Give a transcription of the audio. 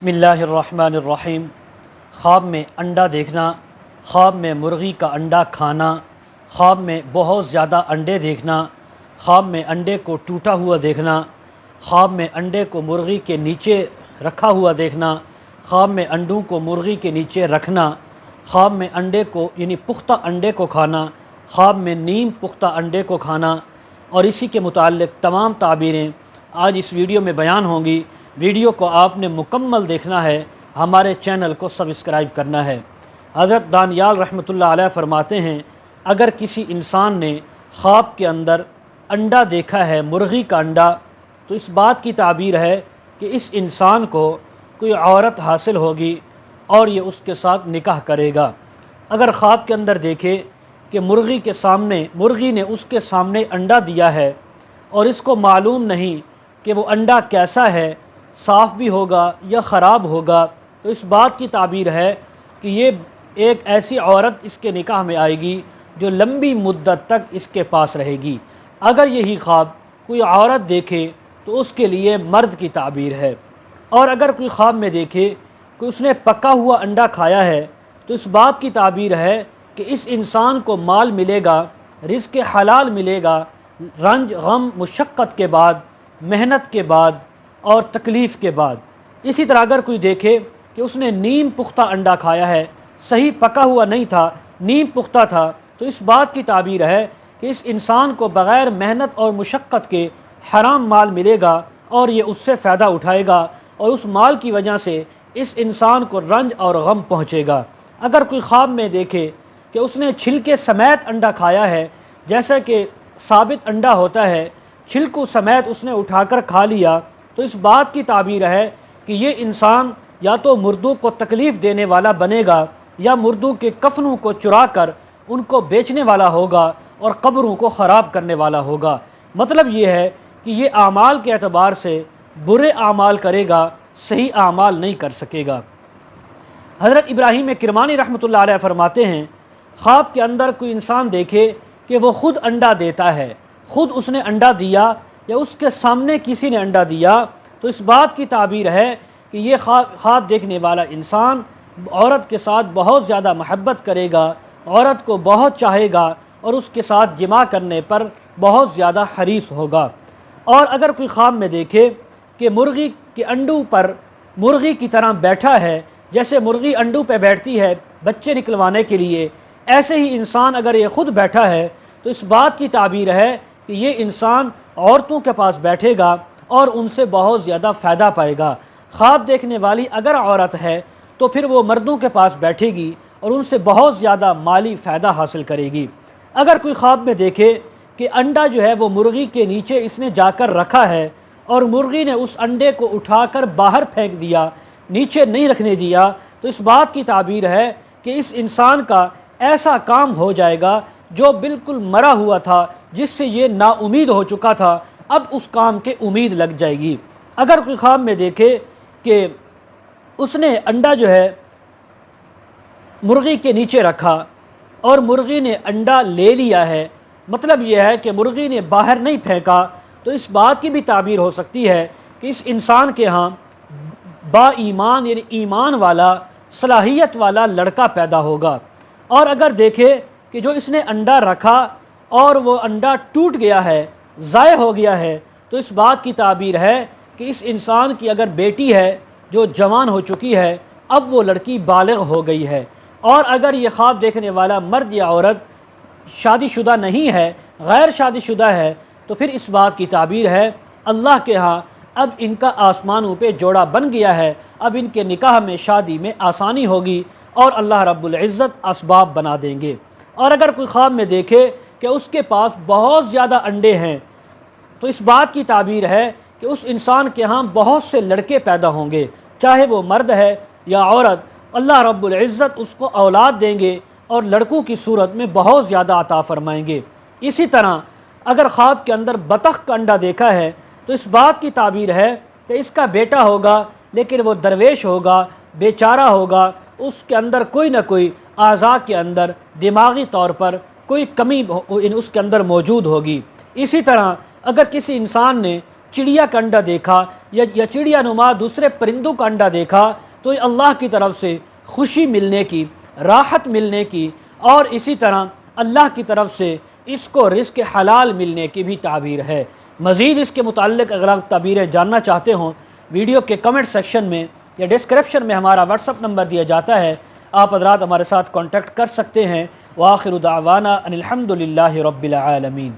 بسم اللہ الرحمن الرحیم۔ خواب میں انڈا دیکھنا، خواب میں مرغی کا انڈا کھانا، خواب میں بہت زیادہ انڈے دیکھنا، خواب میں انڈے کو ٹوٹا ہوا دیکھنا، خواب میں انڈے کو مرغی کے نیچے رکھا ہوا دیکھنا، خواب میں انڈوں کو مرغی کے نیچے رکھنا، خواب میں انڈے کو یعنی پختہ انڈے کو کھانا، خواب میں نیم پختہ انڈے کو کھانا، اور اسی کے متعلق تمام تعبیریں آج اس ویڈیو میں بیان ہوں گی۔ ویڈیو کو آپ نے مکمل دیکھنا ہے، ہمارے چینل کو سبسکرائب کرنا ہے۔ حضرت دانیال رحمۃ اللہ علیہ فرماتے ہیں، اگر کسی انسان نے خواب کے اندر انڈا دیکھا ہے، مرغی کا انڈا، تو اس بات کی تعبیر ہے کہ اس انسان کو کوئی عورت حاصل ہوگی اور یہ اس کے ساتھ نکاح کرے گا۔ اگر خواب کے اندر دیکھے کہ مرغی نے اس کے سامنے انڈا دیا ہے اور اس کو معلوم نہیں کہ وہ انڈا کیسا ہے، صاف بھی ہوگا یا خراب ہوگا، تو اس بات کی تعبیر ہے کہ یہ ایک ایسی عورت اس کے نکاح میں آئے گی جو لمبی مدت تک اس کے پاس رہے گی۔ اگر یہی خواب کوئی عورت دیکھے تو اس کے لیے مرد کی تعبیر ہے، اور اگر کوئی خواب میں دیکھے کہ اس نے پکا ہوا انڈا کھایا ہے تو اس بات کی تعبیر ہے کہ اس انسان کو مال ملے گا، رزق حلال ملے گا، رنج غم مشقت کے بعد، محنت کے بعد اور تکلیف کے بعد۔ اسی طرح اگر کوئی دیکھے کہ اس نے نیم پختہ انڈا کھایا ہے، صحیح پکا ہوا نہیں تھا، نیم پختہ تھا، تو اس بات کی تعبیر ہے کہ اس انسان کو بغیر محنت اور مشقت کے حرام مال ملے گا اور یہ اس سے فائدہ اٹھائے گا، اور اس مال کی وجہ سے اس انسان کو رنج اور غم پہنچے گا۔ اگر کوئی خواب میں دیکھے کہ اس نے چھلکے سمیت انڈا کھایا ہے، جیسا کہ ثابت انڈا ہوتا ہے، چھلکوں سمیت اس نے اٹھا کر کھا لیا، تو اس بات کی تعبیر ہے کہ یہ انسان یا تو مردوں کو تکلیف دینے والا بنے گا یا مردوں کے کفنوں کو چرا کر ان کو بیچنے والا ہوگا اور قبروں کو خراب کرنے والا ہوگا۔ مطلب یہ ہے کہ یہ اعمال کے اعتبار سے برے اعمال کرے گا، صحیح اعمال نہیں کر سکے گا۔ حضرت ابراہیم کرمانی رحمۃ اللہ علیہ فرماتے ہیں، خواب کے اندر کوئی انسان دیکھے کہ وہ خود انڈا دیتا ہے، خود اس نے انڈا دیا یا اس کے سامنے کسی نے انڈا دیا، تو اس بات کی تعبیر ہے کہ یہ خواب دیکھنے والا انسان عورت کے ساتھ بہت زیادہ محبت کرے گا، عورت کو بہت چاہے گا اور اس کے ساتھ جماع کرنے پر بہت زیادہ حریص ہوگا۔ اور اگر کوئی خواب میں دیکھے کہ مرغی کے انڈوں پر مرغی کی طرح بیٹھا ہے، جیسے مرغی انڈوں پہ بیٹھتی ہے بچے نکلوانے کے لیے، ایسے ہی انسان اگر یہ خود بیٹھا ہے تو اس بات کی تعبیر ہے کہ یہ انسان عورتوں کے پاس بیٹھے گا اور ان سے بہت زیادہ فائدہ پائے گا۔ خواب دیکھنے والی اگر عورت ہے تو پھر وہ مردوں کے پاس بیٹھے گی اور ان سے بہت زیادہ مالی فائدہ حاصل کرے گی۔ اگر کوئی خواب میں دیکھے کہ انڈا جو ہے وہ مرغی کے نیچے اس نے جا کر رکھا ہے اور مرغی نے اس انڈے کو اٹھا کر باہر پھینک دیا، نیچے نہیں رکھنے دیا، تو اس بات کی تعبیر ہے کہ اس انسان کا ایسا کام ہو جائے گا جو بالکل مرا ہوا تھا، جس سے یہ نا امید ہو چکا تھا، اب اس کام کے امید لگ جائے گی۔ اگر کوئی خواب میں دیکھے کہ اس نے انڈا جو ہے مرغی کے نیچے رکھا اور مرغی نے انڈا لے لیا ہے، مطلب یہ ہے کہ مرغی نے باہر نہیں پھینکا، تو اس بات کی بھی تعبیر ہو سکتی ہے کہ اس انسان کے ہاں با ایمان یعنی ایمان والا، صلاحیت والا لڑکا پیدا ہوگا۔ اور اگر دیکھے کہ جو اس نے انڈا رکھا اور وہ انڈا ٹوٹ گیا ہے، ضائع ہو گیا ہے، تو اس بات کی تعبیر ہے کہ اس انسان کی اگر بیٹی ہے جو جوان ہو چکی ہے، اب وہ لڑکی بالغ ہو گئی ہے۔ اور اگر یہ خواب دیکھنے والا مرد یا عورت شادی شدہ نہیں ہے، غیر شادی شدہ ہے، تو پھر اس بات کی تعبیر ہے اللہ کے ہاں اب ان کا آسمانوں پہ جوڑا بن گیا ہے، اب ان کے نکاح میں شادی میں آسانی ہوگی اور اللہ رب العزت اسباب بنا دیں گے۔ اور اگر کوئی خواب میں دیکھے کہ اس کے پاس بہت زیادہ انڈے ہیں، تو اس بات کی تعبیر ہے کہ اس انسان کے ہاں بہت سے لڑکے پیدا ہوں گے، چاہے وہ مرد ہے یا عورت، اللہ رب العزت اس کو اولاد دیں گے اور لڑکوں کی صورت میں بہت زیادہ عطا فرمائیں گے۔ اسی طرح اگر خواب کے اندر بطخ کا انڈا دیکھا ہے تو اس بات کی تعبیر ہے کہ اس کا بیٹا ہوگا، لیکن وہ درویش ہوگا، بیچارہ ہوگا، اس کے اندر کوئی نہ کوئی اعضاء کے اندر دماغی طور پر کوئی کمی اس کے اندر موجود ہوگی۔ اسی طرح اگر کسی انسان نے چڑیا کا انڈا دیکھا یا چڑیا نما دوسرے پرندوں کا انڈا دیکھا تو یہ اللہ کی طرف سے خوشی ملنے کی، راحت ملنے کی، اور اسی طرح اللہ کی طرف سے اس کو رزق حلال ملنے کی بھی تعبیر ہے۔ مزید اس کے متعلق اگر آپ تعبیریں جاننا چاہتے ہوں، ویڈیو کے کمنٹ سیکشن میں یا ڈسکرپشن میں ہمارا واٹس اپ نمبر دیا جاتا ہے، آپ حضرات ہمارے ساتھ کانٹیکٹ کر سکتے ہیں۔ وآخر دعوانا ان الحمد للہ رب العالمین۔